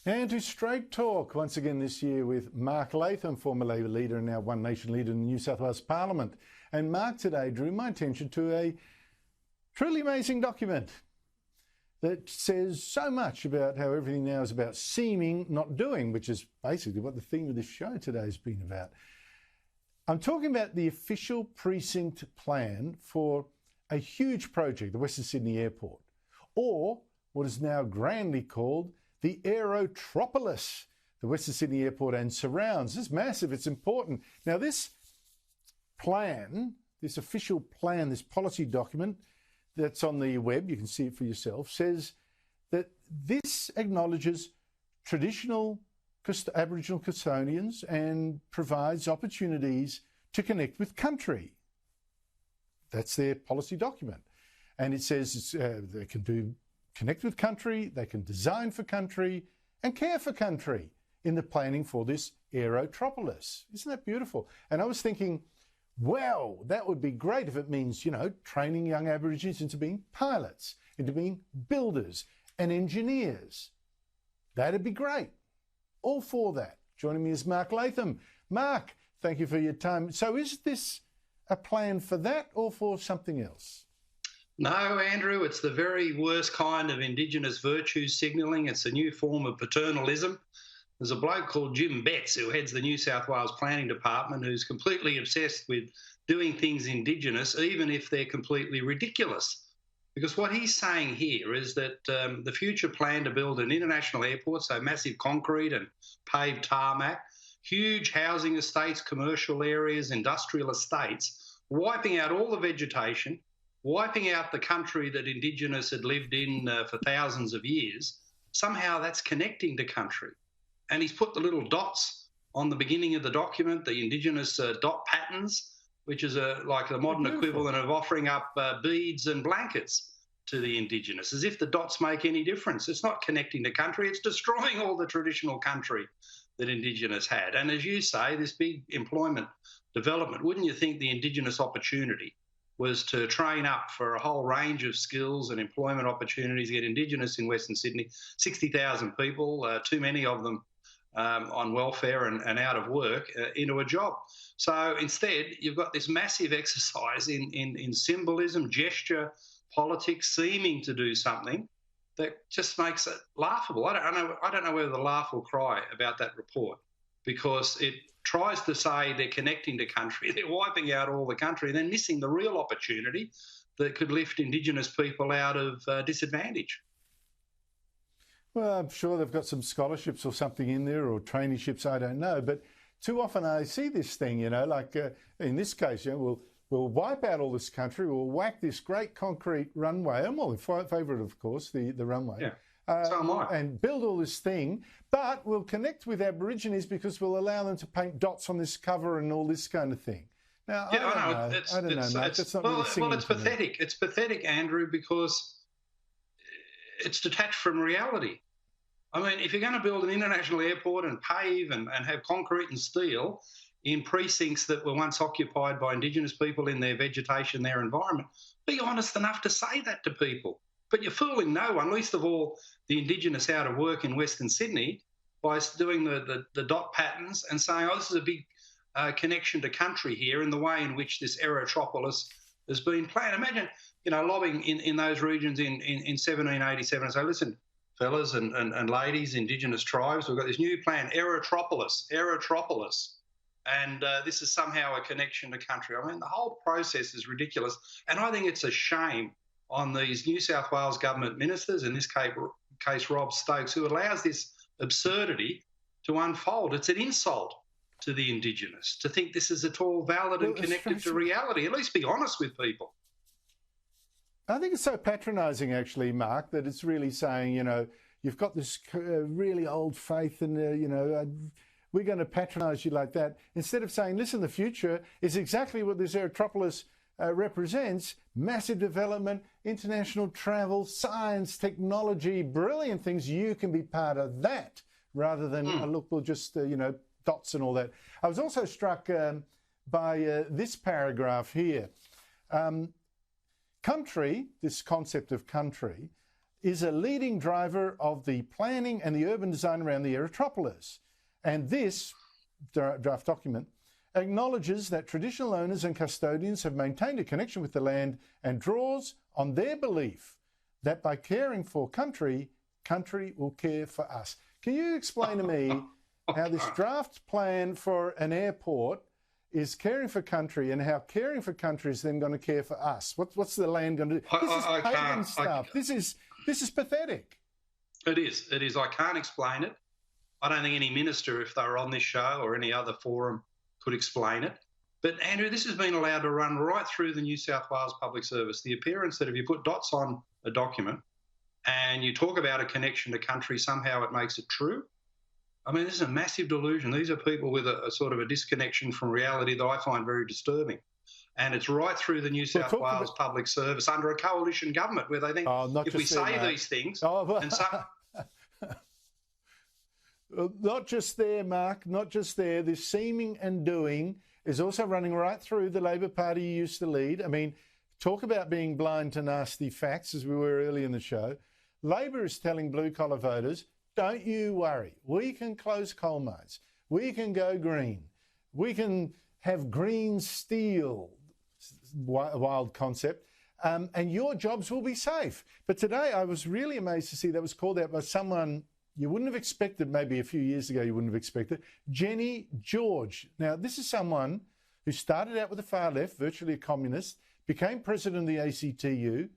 And to Straight Talk, once again this year with Mark Latham, former Labor leader and now One Nation leader in the New South Wales Parliament. And Mark today drew my attention to a truly amazing document that says so much about how everything now is about seeming, not doing, which is basically what the theme of this show today has been about. I'm talking about the official precinct plan for a huge project, the Western Sydney Airport, or what is now grandly called the Aerotropolis, the Western Sydney Airport and surrounds. It's massive, it's important. Now this plan, this official plan, this policy document that's on the web, you can see it for yourself, says that this acknowledges traditional Aboriginal custodians and provides opportunities to connect with country. That's their policy document. And it says they can connect with country, they can design for country and care for country in the planning for this Aerotropolis. Isn't that beautiful? And I was thinking, wow, that would be great if it means, training young Aborigines into being pilots, into being builders and engineers. That'd be great. All for that. Joining me is Mark Latham. Mark, thank you for your time. So is this a plan for that or for something else? No, Andrew, it's the very worst kind of Indigenous virtue signalling. It's a new form of paternalism. There's a bloke called Jim Betts who heads the New South Wales Planning Department who's completely obsessed with doing things Indigenous, even if they're completely ridiculous. Because what he's saying here is that the future plan to build an international airport, so massive concrete and paved tarmac, huge housing estates, commercial areas, industrial estates, wiping out all the vegetation, wiping out the country that Indigenous had lived in for thousands of years, somehow that's connecting to country. And he's put the little dots on the beginning of the document, the Indigenous dot patterns, which is like the modern equivalent of offering up beads and blankets to the Indigenous, as if the dots make any difference. It's not connecting to country, it's destroying all the traditional country that Indigenous had. And as you say, this big employment development, wouldn't you think the Indigenous opportunity was to train up for a whole range of skills and employment opportunities, get Indigenous in Western Sydney, 60,000 people, too many of them on welfare and out of work, into a job. So instead, you've got this massive exercise in symbolism, gesture, politics, seeming to do something that just makes it laughable. I don't know whether to laugh or cry about that report, because it tries to say they're connecting to country, they're wiping out all the country, and then missing the real opportunity that could lift Indigenous people out of disadvantage. Well, I'm sure they've got some scholarships or something in there, or traineeships, I don't know. But too often I see this thing, like in this case, we'll wipe out all this country, we'll whack this great concrete runway. I'm all in favour of course, the runway. Yeah. So am I. And build all this thing, but we'll connect with Aborigines because we'll allow them to paint dots on this cover and all this kind of thing. Now, I don't know, mate. That's not really singing. Well, it's pathetic. It's pathetic, Andrew, because it's detached from reality. I mean, if you're going to build an international airport and pave and have concrete and steel in precincts that were once occupied by Indigenous people in their vegetation, their environment, be honest enough to say that to people. But you're fooling no one, least of all the Indigenous out of work in Western Sydney, by doing the dot patterns and saying, oh, this is a big connection to country here in the way in which this Aerotropolis has been planned. Imagine, lobbying in those regions in 1787 and say, listen, fellas and ladies, Indigenous tribes, we've got this new plan, Aerotropolis, and this is somehow a connection to country. I mean, the whole process is ridiculous, and I think it's a shame on these New South Wales government ministers, in this case Rob Stokes, who allows this absurdity to unfold. It's an insult to the Indigenous to think this is at all valid and connected to reality. At least be honest with people. I think it's so patronising, actually, Mark, that it's really saying, you've got this really old faith and, we're going to patronise you like that. Instead of saying, listen, the future is exactly what this Aerotropolis represents: massive development, international travel, science, technology, brilliant things. You can be part of that rather than, look, we'll just, dots and all that. I was also struck by this paragraph here. Country, this concept of country, is a leading driver of the planning and the urban design around the Aerotropolis. And this draft document acknowledges that traditional owners and custodians have maintained a connection with the land and draws on their belief that by caring for country, country will care for us. Can you explain to me how this draft plan for an airport is caring for country and how caring for country is then going to care for us? What's the land going to do? This is pagan stuff. This is pathetic. It is. I can't explain it. I don't think any minister, if they were on this show or any other forum, could explain it. But, Andrew, this has been allowed to run right through the New South Wales Public Service. The appearance that if you put dots on a document and you talk about a connection to country, somehow it makes it true. I mean, this is a massive delusion. These are people with a sort of a disconnection from reality that I find very disturbing. And it's right through the New South Wales Public Service under a coalition government where they think if we say these things... Not just there, Mark, not just there. This seeming and doing is also running right through the Labor Party you used to lead. I mean, talk about being blind to nasty facts, as we were early in the show. Labor is telling blue-collar voters, don't you worry. We can close coal mines. We can go green. We can have green steel, wild concept, and your jobs will be safe. But today I was really amazed to see that was called out by someone you wouldn't have expected, maybe a few years ago you wouldn't have expected, Jenny George. Now, this is someone who started out with the far left, virtually a communist, became president of the ACTU,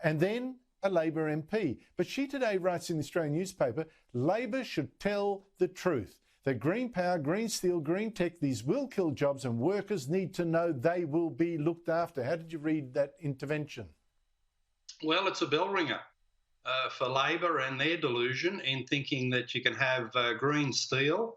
and then a Labor MP. But she today writes in the Australian newspaper, Labor should tell the truth. That green power, green steel, green tech, these will kill jobs and workers need to know they will be looked after. How did you read that intervention? Well, it's a bell ringer for Labor and their delusion in thinking that you can have green steel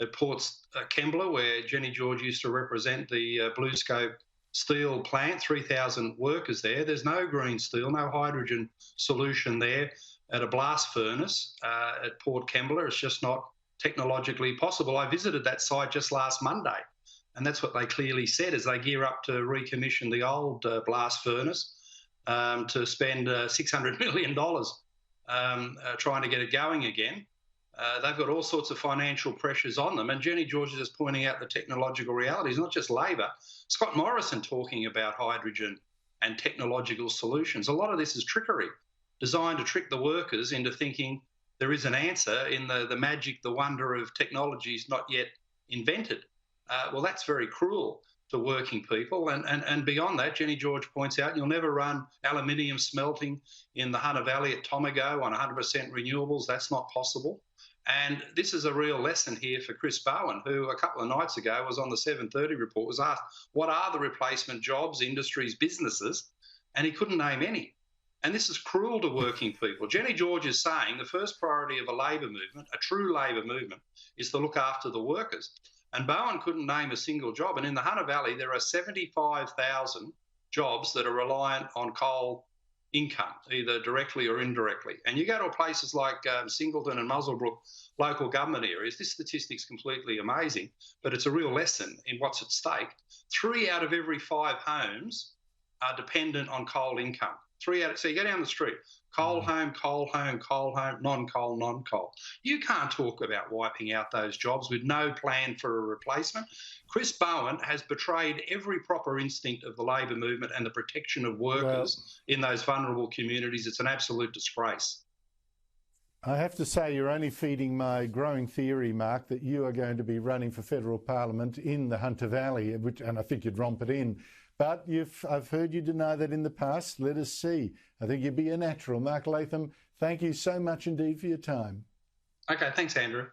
at Port Kembla, where Jenny George used to represent the BlueScope steel plant, 3,000 workers there. There's no green steel, no hydrogen solution there at a blast furnace at Port Kembla. It's just not technologically possible. I visited that site just last Monday, and that's what they clearly said as they gear up to recommission the old blast furnace to spend $600 million trying to get it going again. They've got all sorts of financial pressures on them, and Jenny George is just pointing out the technological realities, not just Labor. Scott Morrison talking about hydrogen and technological solutions. A lot of this is trickery, designed to trick the workers into thinking there is an answer in the magic, the wonder of technologies not yet invented. Well, that's very cruel to working people. And beyond that, Jenny George points out you'll never run aluminium smelting in the Hunter Valley at Tomago on 100% renewables. That's not possible. And this is a real lesson here for Chris Bowen, who a couple of nights ago was on the 7:30 report, was asked, what are the replacement jobs, industries, businesses? And he couldn't name any. And this is cruel to working people. Jenny George is saying the first priority of a Labor movement, a true Labor movement, is to look after the workers. And Bowen couldn't name a single job. And in the Hunter Valley, there are 75,000 jobs that are reliant on coal income, either directly or indirectly. And you go to places like Singleton and Muswellbrook local government areas, this statistic's completely amazing, but it's a real lesson in what's at stake. 3 out of every 5 homes are dependent on coal income. So you go down the street, coal home, coal home, coal home, non-coal, non-coal. You can't talk about wiping out those jobs with no plan for a replacement. Chris Bowen has betrayed every proper instinct of the Labor movement and the protection of workers in those vulnerable communities. It's an absolute disgrace. I have to say you're only feeding my growing theory, Mark, that you are going to be running for federal parliament in the Hunter Valley, and I think you'd romp it in. But I've heard you deny that in the past. Let us see. I think you'd be a natural. Mark Latham, thank you so much indeed for your time. Okay, thanks, Andrew.